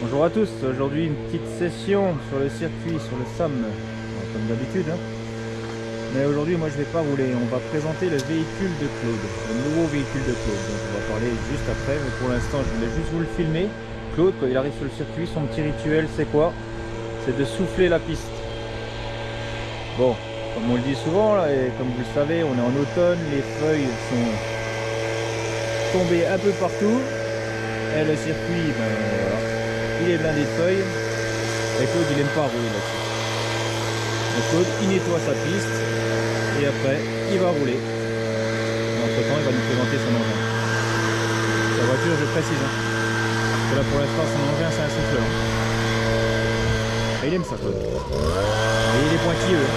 Bonjour à tous, aujourd'hui une petite session sur le circuit, sur le SAM, comme d'habitude. Mais aujourd'hui moi je vais pas rouler, on va présenter le véhicule de Claude, le nouveau véhicule de Claude. Donc on va parler juste après, mais pour l'instant je voulais juste vous le filmer. Claude, quand il arrive sur le circuit, son petit rituel c'est quoi? C'est de souffler la piste. Bon, comme on le dit souvent là, et comme vous le savez, on est en automne, les feuilles sont tombées un peu partout. Et le circuit, ben voilà, il est blindé de feuilles. Et Claude il aime pas rouler là-dessus. Donc Claude il nettoie sa piste et après il va rouler. Entre temps il va nous présenter son engin. Sa voiture je précise. Parce que là pour l'instant son engin c'est un souffleur. Et il aime ça Claude. Et il est pointilleux.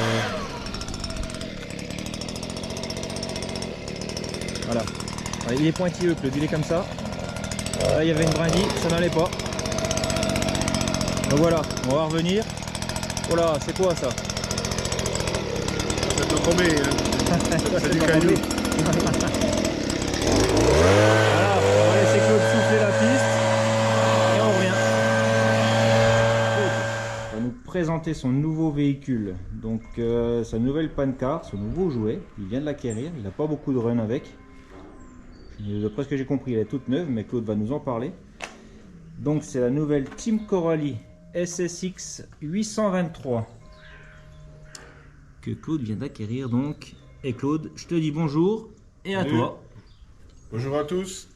Voilà. Ouais, il est pointilleux Claude, il est comme ça. Là il y avait une brindille, ça n'allait pas. Donc voilà, on va revenir. Oh là, c'est quoi ça? C'est le premier, c'est du caillou. Voilà, on va laisser Claude souffler la piste et on revient. Claude va nous présenter son nouveau véhicule, donc sa nouvelle pancar, son nouveau jouet. Il vient de l'acquérir, il n'a pas beaucoup de run avec. D'après ce que j'ai compris, elle est toute neuve, mais Claude va nous en parler. Donc c'est la nouvelle Team Coralie SSX 823 que Claude vient d'acquérir donc. Et Claude, je te dis bonjour et à Salut. toi. Bonjour à tous.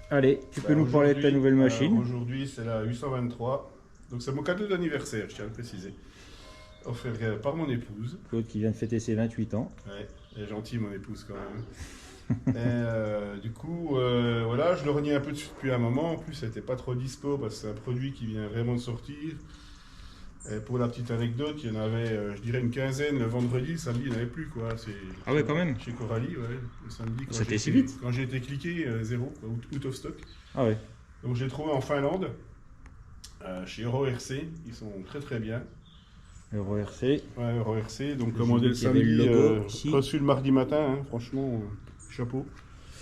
Allez, tu peux nous parler de ta nouvelle machine. Aujourd'hui c'est la 823. Donc c'est mon cadeau d'anniversaire, je tiens à le préciser. Offert par mon épouse. Claude qui vient de fêter ses 28 ans. Ouais, elle est gentille mon épouse quand même. Et du coup, voilà, je le reniais un peu dessus depuis un moment. En plus, ça n'était pas trop dispo parce que c'est un produit qui vient vraiment de sortir. Et pour la petite anecdote, il y en avait, je dirais, une quinzaine le vendredi. Le samedi, il n'y en avait plus, quoi. Ah ouais, quand même. Chez Coralie, ouais. Le samedi, quand C'était j'ai si été- vite. Quand j'ai été cliqué, zéro, quoi, out of stock. Ah ouais. Donc, je l'ai trouvé en Finlande, chez EuroRC. Ils sont très très bien. Euro RC. Ouais, EuroRC. Donc, J'ai commandé vu le qu'il y avait samedi, le logo ici. reçu le mardi matin. Hein, franchement, chapeau.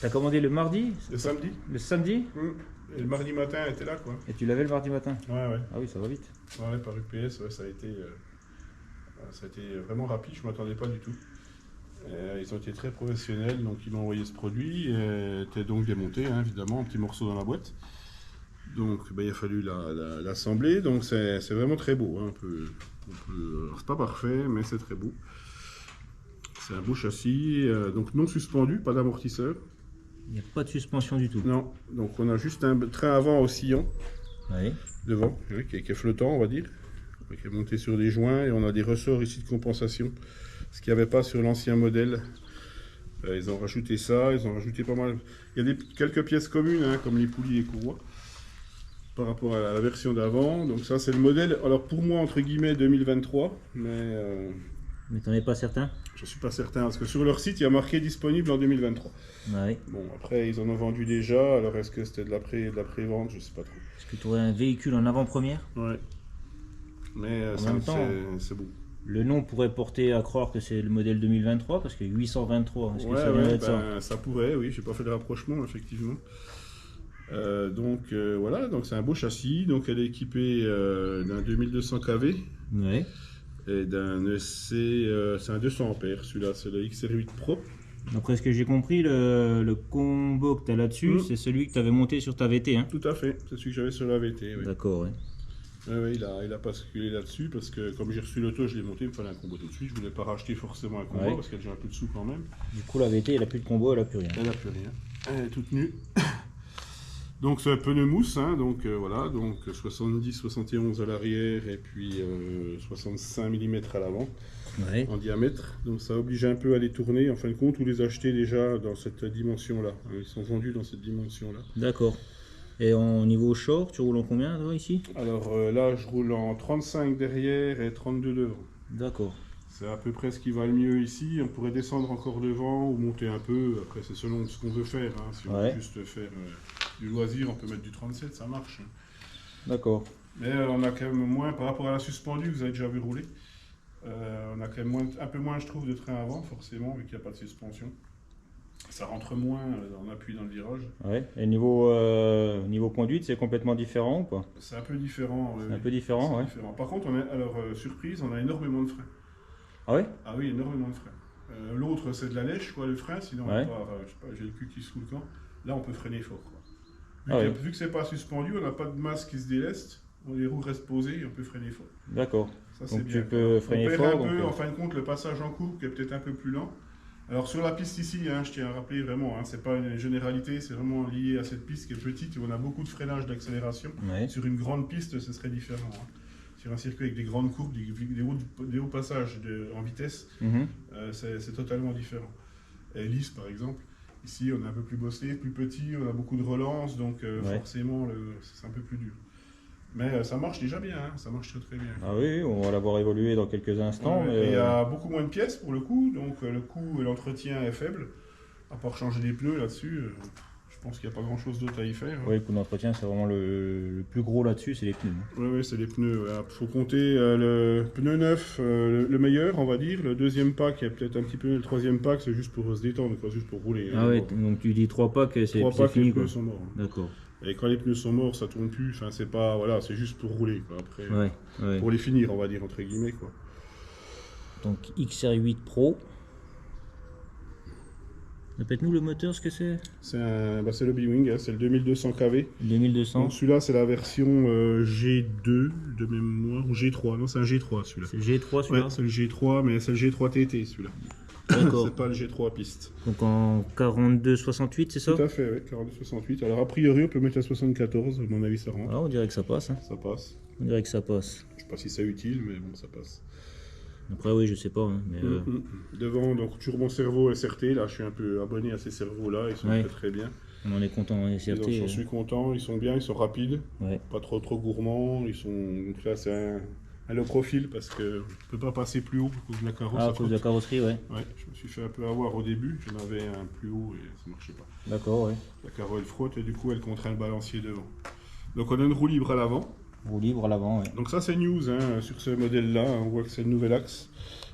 T'as commandé le mardi? Le samedi. Le samedi? Et le mardi matin, elle était là, quoi. Et tu l'avais le mardi matin? Ouais, ouais. Ah oui, ça va vite. Ouais, par UPS, ouais, ça a été vraiment rapide, je ne m'attendais pas du tout. Ils ont été très professionnels, donc ils m'ont envoyé ce produit, était donc démonté, hein, évidemment, un petit morceau dans la boîte. Donc ben, il a fallu l'assembler, donc c'est vraiment très beau. Hein, c'est pas parfait, mais c'est très beau. C'est un beau châssis, donc non suspendu, pas d'amortisseur. Il n'y a pas de suspension du tout. Non, donc on a juste un train avant oscillant Oui. devant, oui, qui est flottant, on va dire. Qui est monté sur des joints et on a des ressorts ici de compensation, ce qu'il n'y avait pas sur l'ancien modèle. Ils ont rajouté ça, ils ont rajouté pas mal. Il y a quelques pièces communes, hein, comme les poulies et les courroies, par rapport à la version d'avant. Donc ça c'est le modèle, alors pour moi entre guillemets 2023, Mais t'en es pas certain? je suis pas certain, parce que sur leur site il y a marqué disponible en 2023. Oui. Bon après ils en ont vendu déjà, alors est-ce que c'était de la pré-vente, je sais pas trop. Est-ce que tu aurais un véhicule en avant-première? Ouais. Mais En même temps, c'est beau. le nom pourrait porter à croire que c'est le modèle 2023 parce que 823, est-ce que ça Ouais, viendrait de ça? ça pourrait, oui, j'ai pas fait de rapprochement, effectivement. Voilà, donc c'est un beau châssis, donc elle est équipée d'un 2200 kV Oui. et d'un EC, c'est un 200 ampères, celui-là, c'est le XR8 Pro. D'après ce que j'ai compris, le combo que tu as là-dessus, c'est celui que tu avais monté sur ta VT. Hein? Tout à fait, c'est celui que j'avais sur la VT, oui. D'accord, oui. Ouais, il a basculé là-dessus parce que comme j'ai reçu l'auto, je l'ai monté, il me fallait un combo tout de suite. Je voulais pas racheter forcément un combo Ouais. parce qu'il y a déjà un peu de sous quand même. Du coup, la VT, elle a plus de combo, elle a plus rien. Elle n'a plus rien. Elle est toute nue. Donc c'est un pneu mousse, hein, donc voilà, donc 70-71 à l'arrière et puis 65 mm à l'avant Ouais. en diamètre. Donc ça oblige un peu à les tourner en fin de compte ou les acheter déjà dans cette dimension-là. Ils sont vendus dans cette dimension-là. D'accord. Et en niveau short, tu roules en combien toi, ici? Alors là, je roule en 35 derrière et 32 devant. D'accord. C'est à peu près ce qui va le mieux ici. On pourrait descendre encore devant ou monter un peu. Après, c'est selon ce qu'on veut faire. Hein. Si on Ouais. veut juste faire du loisir, on peut mettre du 37, ça marche. D'accord. Mais on a quand même moins, par rapport à la suspendue, vous avez déjà vu rouler. On a quand même un peu moins, je trouve, de train avant, forcément, vu qu'il n'y a pas de suspension. Ça rentre moins en appui dans le virage. Ouais. Et niveau conduite, c'est complètement différent ou pas? C'est un peu différent. C'est un peu différent, ouais. Différent. Par contre, alors surprise, on a énormément de freins. Ah ouais? Ah oui, énormément de freins. L'autre, c'est de la lèche, quoi, le frein, sinon, Ouais. à part, je sais pas, j'ai le cul qui se fout le camp. Là, on peut freiner fort, quoi. Vu que c'est pas suspendu, on n'a pas de masse qui se déleste, les roues restent posées et on peut freiner fort. D'accord. Ça, c'est Donc bien. tu peux freiner on perd fort. un peu, donc, en fin de compte, le passage en courbe qui est peut-être un peu plus lent. Alors sur la piste ici, hein, je tiens à rappeler vraiment, hein, c'est pas une généralité, c'est vraiment lié à cette piste qui est petite où on a beaucoup de freinage d'accélération. ouais. Sur une grande piste, ce serait différent. Hein. Sur un circuit avec des grandes courbes, des hauts passages en vitesse, Mhm. c'est totalement différent. Et Lys, par exemple, ici on est un peu plus bossé, plus petit, on a beaucoup de relance, donc forcément c'est un peu plus dur. Mais ça marche déjà bien, hein, ça marche très très bien. Ah oui, on va la voir évoluer dans quelques instants. Ouais, Mais et il y a beaucoup moins de pièces pour le coup, donc le coût et l'entretien est faible. À part changer des pneus là-dessus, je pense qu'il n'y a pas grand-chose d'autre à y faire. oui, le coût d'entretien, c'est vraiment le plus gros là-dessus, c'est les pneus. Oui, c'est les pneus. Il faut compter le pneu neuf, le meilleur, on va dire. Le deuxième pack, il y a peut-être un petit peu. Le troisième pack, c'est juste pour se détendre, quoi, juste pour rouler. Ah ouais, donc tu dis 3 packs, c'est fini les quoi. pneus sont morts. D'accord. Et quand les pneus sont morts, ça tourne plus. Enfin, c'est pas, voilà, c'est juste pour rouler, quoi. Après, Ouais. pour les finir, on va dire entre guillemets, quoi. Donc XR8 Pro. Répète-nous le moteur, ce que c'est? C'est le B-Wing, hein, c'est le 2200 kV. 2200. Donc celui-là, c'est la version G2 de mémoire, ou G3. Non, c'est un G3 celui-là. C'est le G3 celui-là? Ouais, c'est le G3, mais c'est le G3 TT celui-là. D'accord. C'est pas le G3 piste. Donc en 42-68, c'est ça? Tout à fait, oui, 42-68. Alors a priori, on peut mettre à 74, à mon avis, ça rentre. Ah, on dirait que ça passe. Hein. Ça passe. On dirait que ça passe. Je sais pas si c'est utile, mais bon, ça passe. Après, oui, je sais pas. Hein, mais, Devant, donc toujours mon cerveau SRT. Là, je suis un peu abonné à ces cerveaux-là. Ils sont Ouais. très très bien. on en est content en SRT. J'en suis content. Ils sont bien, ils sont rapides. Ouais. Pas trop gourmands. Ils sont. Donc là, c'est un low profil parce que je peux pas passer plus haut à cause de la carrosserie. Ah, à cause de la carrosserie, ouais. Ouais, je me suis fait un peu avoir au début. J'en avais un plus haut et ça marchait pas. D'accord, ouais. La carreau elle frotte et du coup elle contraint le balancier devant. Donc on a une roue libre à l'avant. Roue libre à l'avant, ouais. Donc ça c'est news hein, sur ce modèle-là. On voit que c'est le nouvel axe.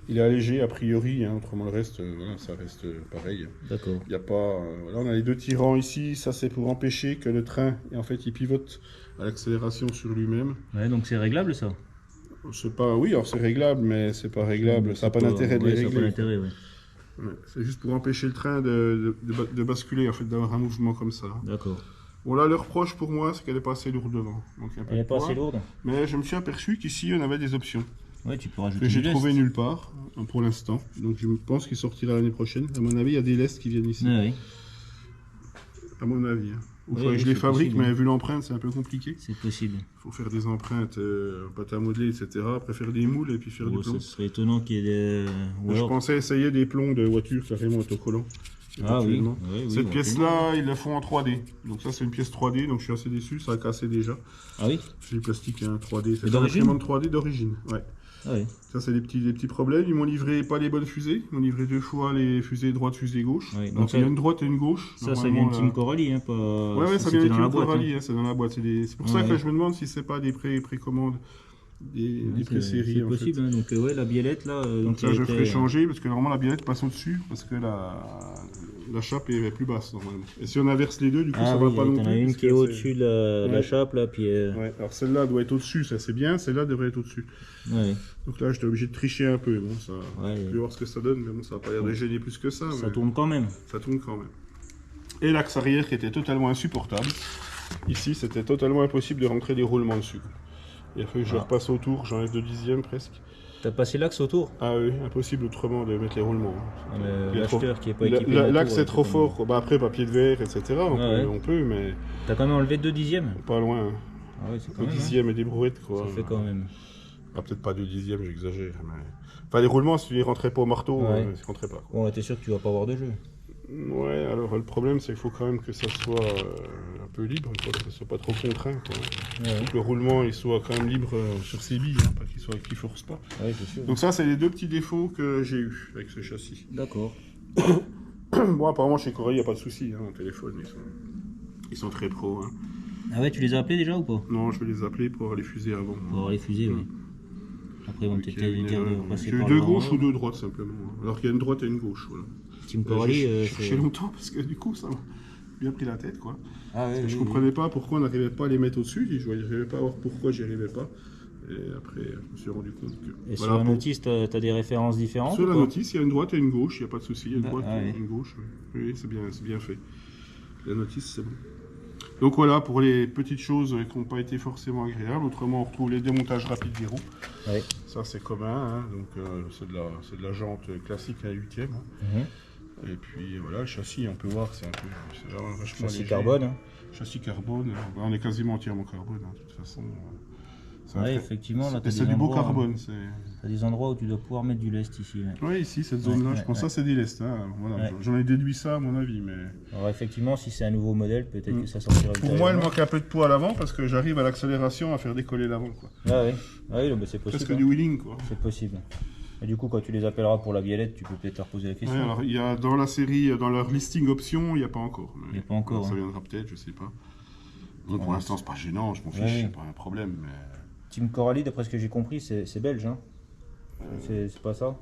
Il est allégé a priori, hein, autrement le reste, voilà, ça reste pareil. D'accord. Il y a pas. Là on a les deux tirants ici. Ça c'est pour empêcher que le train, en fait, il pivote à l'accélération sur lui-même. Ouais, donc c'est réglable ça? C'est pas. Oui, alors c'est réglable, mais c'est pas réglable. Ça n'a pas d'intérêt de les Ça n'a pas régler. d'intérêt, ouais. Ouais, c'est juste pour empêcher le train de basculer, en fait, d'avoir un mouvement comme ça. D'accord. Bon là, le reproche pour moi, c'est qu'elle est pas assez lourde devant. Donc, un peu Elle de est pas poids. assez lourde? Mais je me suis aperçu qu'ici, on avait des options Ouais, tu peux rajouter que j'ai du trouvé lest. nulle part pour l'instant. Donc je pense qu'il sortira l'année prochaine. À mon avis, il y a des lestes qui viennent ici. Ouais, ouais. À mon avis. Hein. Ou Oui, faudrait que je oui, les c'est fabrique, possible, mais hein. vu l'empreinte, c'est un peu compliqué. C'est possible. Il faut faire des empreintes, pâte à modeler, etc. Après faire des moules et puis faire du Oh, plomb. ce serait étonnant qu'il y ait des... Ou Je alors- pensais essayer des plombs de voiture carrément autocollants. Ah oui. éventuellement. Oui, Cette oui, pièce-là, ils la font en 3D. Donc ça, c'est une pièce 3D, donc je suis assez déçu, ça a cassé déjà. Ah oui? C'est du plastique hein, 3D. C'est Et une d'origine imprimante 3D d'origine. Ouais. Ah oui. Ça, c'est des petits problèmes. Ils m'ont livré pas les bonnes fusées. Ils m'ont livré 2 fois les fusées droite, fusée gauche. Ouais, donc il y a une droite et une gauche. Ça vient Normalement, de Team Coralie, hein, pas... Ouais, ça vient c'était de dans la Team boîte. Coralie, Hein. hein, c'est dans la boîte. C'est pour ça Ouais. que je me demande si c'est pas des précommandes, des pré-séries. C'est en possible, fait. hein. Donc ouais, la biellette là... Donc ça, je ferai changer parce que normalement la biellette passe au-dessus parce que la chape est plus basse normalement. Et si on inverse les deux, du coup, Ah ça oui, va pas non t'en plus. as une parce qui est que au-dessus de la Ouais. chape là, puis... Ouais, alors celle-là doit être au-dessus, ça c'est bien. Celle-là devrait être au-dessus. Ouais. Donc là, j'étais obligé de tricher un peu. Bon, ça, Ouais. je vais voir ce que ça donne, mais bon, ça va pas l'air de gêner plus que ça. Ça mais tourne quand même. ça tourne quand même. Et l'axe arrière qui était totalement insupportable. Ici, c'était totalement impossible de rentrer des roulements dessus. Il a fallu que je repasse autour, j'enlève 2 dixièmes presque. T'as passé l'axe autour? Ah oui, impossible autrement de mettre les roulements. L'acheteur qui est pas équipé. d'un L'axe tour, est trop fort. Bah, après, papier de verre, etc. Ouais. On peut, mais T'as quand même enlevé 2 dixièmes? pas loin. Hein. Ah ouais, c'est quand 2 même. Hein. dixièmes et des brouettes, quoi. Ça fait quand même. Ah, peut-être pas 2 dixièmes, j'exagère. Mais... Enfin, les roulements, si tu les rentrais pas au marteau, Ouais. ils rentrais pas. Quoi. Bon, là, t'es sûr que tu vas pas avoir de jeu. Ouais, alors le problème, c'est qu'il faut quand même que ça soit un peu libre, quoi, que ça soit pas trop contraint. Quoi. Ouais, Que le roulement, il soit quand même libre sur ses billes, hein, pas qu'il force pas. ouais, c'est sûr. Donc ça, c'est les 2 petits défauts que j'ai eu avec ce châssis. D'accord. Bon, apparemment, chez Corée, il n'y a pas de souci. Hein, au téléphone, ils sont très pros. Hein. Ah ouais, tu les as appelés déjà ou pas? Non, je vais les appeler pour avoir les fusées avant. Pour avoir les fusées, oui. Après, ils vont Donc, peut-être il y a une dire erreur. de passer J'ai eu par 2 là. gauches ou 2 droites, simplement. Alors qu'il y a une droite et une gauche, voilà. Team Coralie, J'ai cherché longtemps parce que du coup, ça m'a bien pris la tête, quoi. Ah, oui, Je comprenais pas pourquoi on n'arrivait pas à les mettre au-dessus. Je n'arrivais pas à voir pourquoi j'y arrivais pas. Et après, je me suis rendu compte que... Et voilà, sur la notice, tu as des références différentes? Sur la notice, il y a une droite et une gauche, il n'y a pas de souci. Il y a une droite oui. et une gauche. Oui, c'est bien fait. La notice, c'est bon. Donc voilà, pour les petites choses qui n'ont pas été forcément agréables. Autrement, on retrouve les démontages rapides des roues. Oui. Ça, c'est commun. Hein. Donc, c'est de la jante classique à 8e. Hein. Et puis voilà, le châssis, on peut voir, c'est vraiment vachement châssis léger. carbone. Hein. Châssis carbone. On est quasiment entièrement carbone, hein, de toute façon. Oui, effectivement, là, c'est du beau carbone. Tu as des endroits où tu dois pouvoir mettre du lest ici. Ouais. Oui, ici, cette zone-là, je pense que ça, c'est du lest. Hein. Voilà, j'en ai déduit ça, à mon avis. Mais... Alors, effectivement, si c'est un nouveau modèle, peut-être que ça sortira. Pour moi, il manque un peu de poids à l'avant parce que j'arrive à l'accélération à faire décoller l'avant. Ah oui, bah, c'est possible. Presque du wheeling, quoi. C'est possible. Et du coup, quand tu les appelleras pour la biellette, tu peux peut-être leur poser la question. Ouais, alors, il y a dans la série, dans leur listing option, il n'y a pas encore. Il n'y a pas encore. Ça viendra peut-être, je sais pas. Donc, pour l'instant, c'est pas gênant, je m'en fiche, c'est pas un problème. Mais... Team Coralie, d'après ce que j'ai compris, c'est belge, hein. C'est pas ça?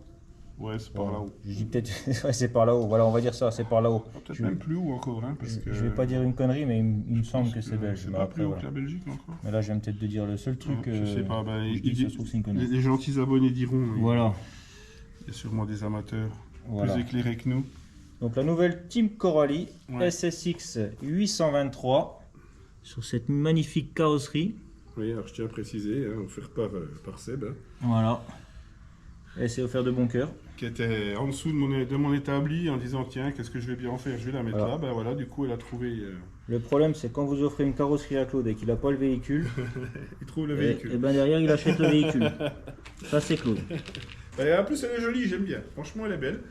Ouais, c'est par là-haut. Je dis peut-être, c'est par là-haut. Voilà, on va dire ça, c'est par là-haut. Peut-être même plus haut encore, hein, parce que... Je vais pas dire une connerie, mais il me semble que c'est belge. C'est pas plus haut que la Belgique encore. Mais là, je viens peut-être de dire le seul truc. Je sais pas. Ça se trouve, c'est une connerie. Les gentils abonnés diront. Voilà. Il y a sûrement des amateurs plus éclairés que nous. Donc la nouvelle Team Coralie SSX 823 sur cette magnifique carrosserie. Oui, alors je tiens à préciser, hein, offert par Seb. Hein. Voilà. Et c'est offert de bon cœur. Qui était en dessous de mon établi en disant tiens, qu'est-ce que je vais bien en faire? Je vais la mettre là. Ben voilà, du coup, elle a trouvé. Le problème, c'est quand vous offrez une carrosserie à Claude et qu'il n'a pas le véhicule, il trouve le véhicule. Et ben derrière, il achète le véhicule. Ça, c'est Claude. Ben, en plus, elle est jolie, j'aime bien. Franchement, elle est belle.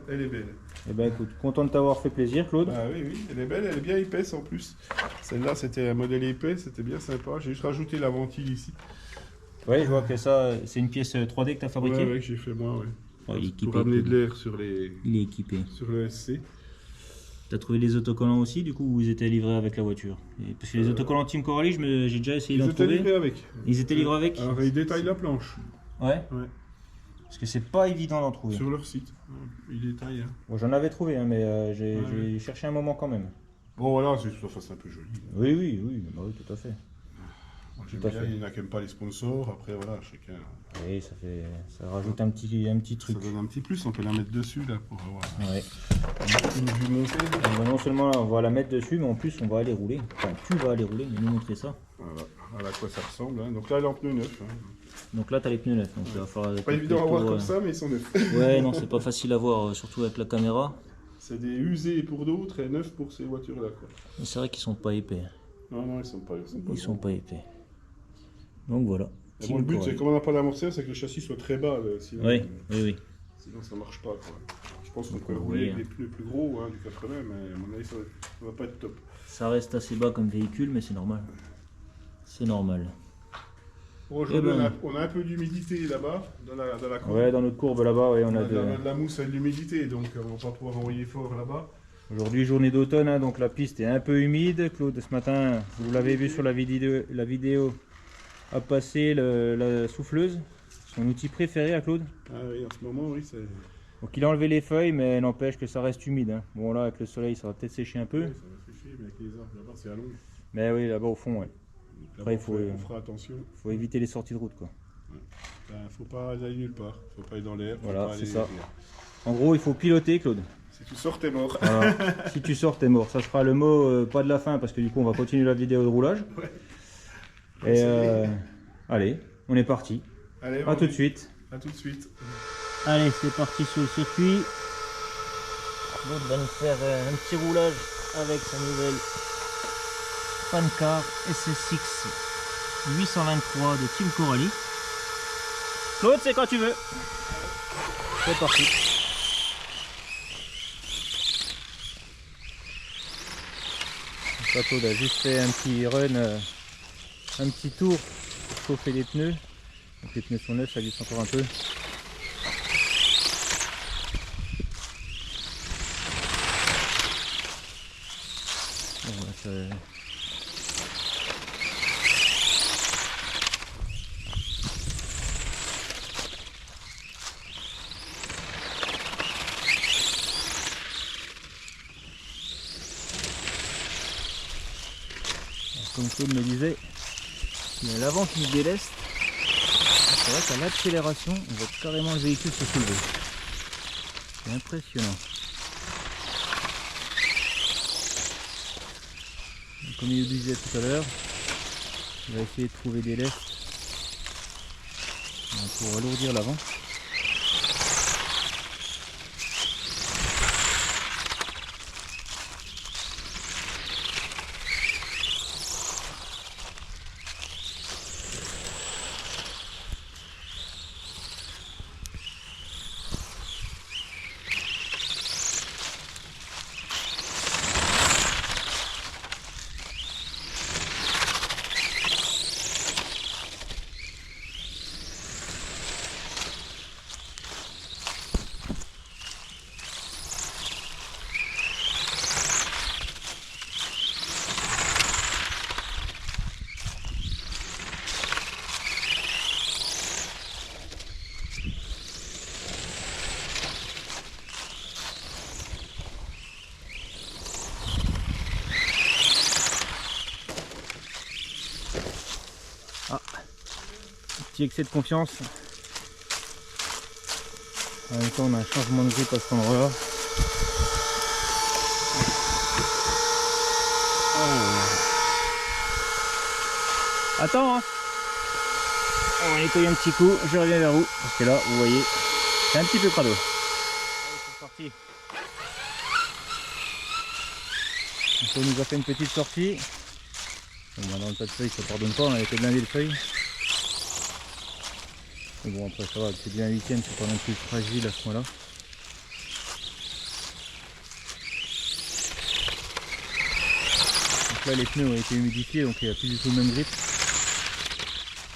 Elle est belle. Eh ben écoute, content de t'avoir fait plaisir, Claude. Ah oui, elle est belle, elle est bien épaisse en plus. Celle-là, c'était un modèle épais, c'était bien sympa. J'ai juste rajouté la ventile ici. Oui, je vois que ça, c'est une pièce 3D que tu as fabriquée. Ouais, que j'ai fait moi, pour ramener de l'air sur les. Il est équipé. Sur le SC. Tu as trouvé les autocollants aussi, du coup, ou ils étaient livrés avec la voiture? Parce que les autocollants Team Coralie, j'ai déjà essayé d'en trouver. Ils étaient livrés avec. Ils étaient livrés avec? Alors, ils détaillent la planche. Ouais. Parce que c'est pas évident d'en trouver. Sur leur site, ils détaillent. Hein. Bon, j'en avais trouvé, hein, mais j'ai cherché un moment quand même. Bon, voilà, c'est un peu joli. Oui, tout à fait. J'aime bien, il n'y en a qui n'aiment pas les sponsors, après voilà, chacun... Oui, ça rajoute un petit truc. Ça donne un petit plus, on peut la mettre dessus là pour avoir une vue montée. Non seulement là, on va la mettre dessus, mais en plus on va aller rouler. Enfin, tu vas aller rouler, mais nous montrer ça. Voilà à quoi ça ressemble. Hein. Donc là, elle est en pneu neuf. Hein. Donc là, tu as les pneus neufs. Donc il va falloir pas évident à voir comme ça, mais ils sont neufs. Ouais, non, c'est pas facile à voir, surtout avec la caméra. C'est des usés pour d'autres et neufs pour ces voitures-là. C'est vrai qu'ils sont pas épais. Non, ils sont pas Ils sont pas épais. Donc voilà. Bon, le but, c'est comme on n'a pas d'amortisseur, c'est que le châssis soit très bas. Sinon, oui. Sinon, ça marche pas. Quoi. Je pense qu'on peut rouler avec des pneus plus gros, du 80, mais à mon avis, ça va pas être top. Ça reste assez bas comme véhicule, mais c'est normal. C'est normal. Bon, aujourd'hui, on a un peu d'humidité là-bas, dans la courbe. Ouais, dans notre courbe là-bas, on a de la mousse et de l'humidité, donc on va pas pouvoir envoyer fort là-bas. Aujourd'hui, journée d'automne, hein, donc la piste est un peu humide. Claude, ce matin, vous l'avez vu sur la vidéo, a passé la souffleuse, son outil préféré à Claude. Ah oui, en ce moment, oui, c'est... Donc il a enlevé les feuilles, mais n'empêche que ça reste humide. Hein. Bon là, avec le soleil, ça va peut-être sécher un peu. Oui, ça va sécher, mais avec les arbres là-bas, c'est à l'ombre. Mais oui, là-bas au fond, ouais. Après, on fera attention. Faut éviter les sorties de route, quoi. Ouais. Faut pas aller nulle part, faut pas aller dans l'air. Voilà, c'est ça. En gros, il faut piloter, Claude. Si tu sors, t'es mort. Voilà. Si tu sors, t'es mort. Ça sera le mot, pas de la fin, parce que du coup, on va continuer la vidéo de roulage. Ouais. Et allez, on est parti. Allez, à tout de suite. À tout de suite. Allez, c'est parti sur le circuit. Claude va nous faire un petit roulage avec sa nouvelle Pancar SSX 823 de Team Coralie. Claude, c'est quand tu veux. C'est parti. Claude a juste fait un petit run, un petit tour pour chauffer les pneus. Donc les pneus sont neufs, ça glisse encore un peu. Voilà, ça... comme Claude me disait, il y a l'avant qui se déleste. C'est vrai qu'à l'accélération, on voit carrément le véhicule se soulever. C'est impressionnant. Donc, comme il le disait tout à l'heure, on va essayer de trouver des lestes pour alourdir l'avant. Petit excès de confiance. En même temps, on a un changement de grip à cet endroit-là. Attends, hein. On va nettoyer un petit coup, je reviens vers vous. Parce que là, vous voyez, c'est un petit peu crado. C'est parti. Donc, on nous a fait une petite sortie. Bon, bah, dans le tas de feuilles, ça pardonne pas, on avait été blindé de feuilles. Mais bon, après ça va, c'est bien un 8ème, c'est pas non plus fragile à ce point-là. Donc là, les pneus ont été humidifiés, donc il n'y a plus du tout le même grip.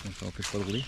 Donc ça n'empêche pas de rouler.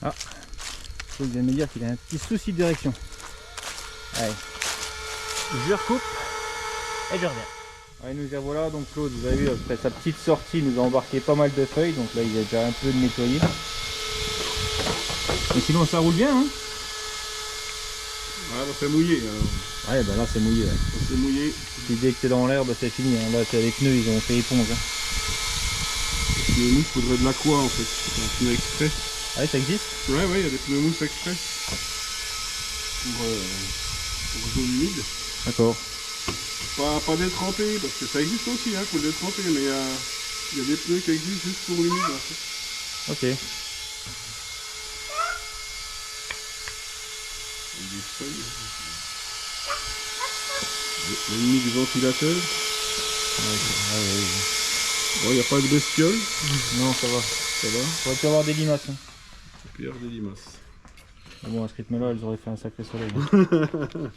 Ah, il vient de me dire qu'il a un petit souci de direction. Allez, je recoupe et je reviens. Allez, nous y voilà, donc Claude, vous avez vu, après sa petite sortie, il nous a embarqué pas mal de feuilles, donc là il a déjà un peu de nettoyer. Mais sinon ça roule bien, hein? Ouais, bah c'est mouillé alors. Ouais, bah là c'est mouillé. Ouais. C'est mouillé. Puis dès que t'es dans l'herbe, c'est fini. Hein. Là, les pneus, ils ont fait éponge. Hein. Les mousses, faudrait de l'aqua en fait. C'est un pneu exprès. Ah ouais, ça existe? Ouais, il y a des pneus mousse exprès. Pour zone humide. D'accord. Pas détrempé, parce que ça existe aussi, hein, pour le détremper, mais il y a des pneus qui existent juste pour l'humide en fait. Ok. Des feuilles. Le mix ventilateur. Bon, il n'y a pas de bestiole. Non, ça va. Ça va. Faudrait plus avoir des limaces. Hein. C'est pire des limaces. Mais bon, à ce rythme-là, elles auraient fait un sacré soleil. Hein.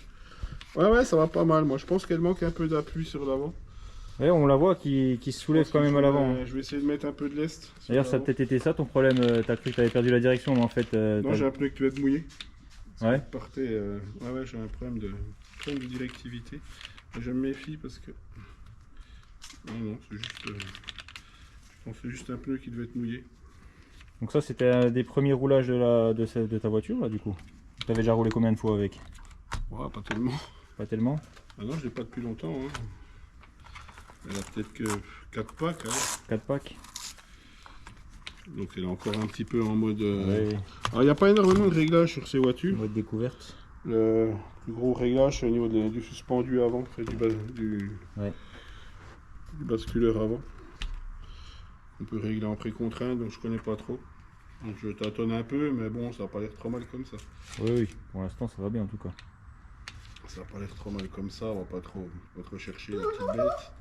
Ouais, ça va pas mal. Moi, je pense qu'elle manque un peu d'appui sur l'avant. Ouais, on la voit qui se soulève quand même à l'avant. Je vais essayer de mettre un peu de lest. D'ailleurs, ça a peut-être été ça ton problème. T'as cru que t'avais perdu la direction, mais en fait. Non, j'ai un pneu qui doit être mouillé. Ouais. Partait, ouais, j'ai un problème de directivité. Je me méfie parce que. Non, c'est juste. Je pense que c'est juste un pneu qui devait être mouillé. Donc, ça, c'était un des premiers roulages de ta voiture, là, du coup. T'avais déjà roulé combien de fois avec? Ouais, pas tellement. Pas tellement? Ah non, je l'ai pas depuis longtemps. Hein. Elle a peut-être que 4 packs. Hein. 4 packs. Donc elle est encore un petit peu en mode... Ouais, Alors il n'y a pas énormément de réglages sur ces voitures. mode découverte. Le plus gros réglage c'est au niveau du suspendu avant, enfin, Ouais. du basculeur avant. On peut régler en précontrainte, donc je connais pas trop. Donc je tâtonne un peu, mais bon, ça n'a pas l'air trop mal comme ça. Oui, oui, pour l'instant ça va bien en tout cas. Ça n'a pas l'air trop mal comme ça, on va pas trop chercher les petites bêtes.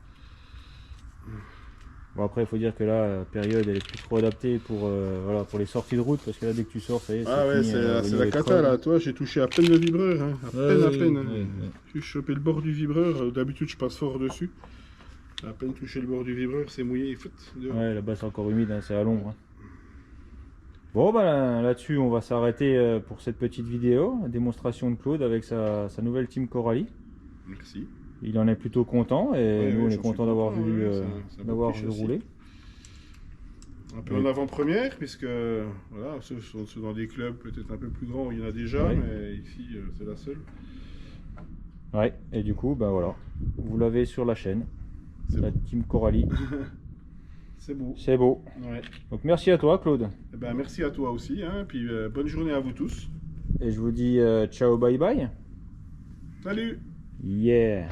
Bon après il faut dire que là, la période elle est plus trop adaptée pour, voilà, pour les sorties de route, parce que là dès que tu sors, ça y est, Ah ouais, fini, c'est la cata là, toi j'ai touché à peine le vibreur, hein. à peine. Hein. Ouais. J'ai chopé le bord du vibreur, d'habitude je passe fort dessus. À peine touché le bord du vibreur, c'est mouillé, il fait dehors. Ouais, là-bas c'est encore humide, hein, c'est à l'ombre. Hein. Bon bah là-dessus on va s'arrêter pour cette petite vidéo, démonstration de Claude avec sa nouvelle Team Coralie. Merci. Il en est plutôt content et Ouais, nous on ouais, est j'en suis content d'avoir content, vu, ouais, c'est un beau petit châssis. rouler. Un peu en avant-première, puisque voilà, ceux sont dans des clubs peut-être un peu plus grands, il y en a déjà, Ouais. mais ici c'est la seule. Ouais, et du coup, bah voilà, vous l'avez sur la chaîne, C'est la beau. Team Coralie, C'est beau. c'est beau. Ouais. Donc merci à toi Claude, Eh ben, merci à toi aussi, hein, puis bonne journée à vous tous. et je vous dis ciao bye bye. Salut! Yeah.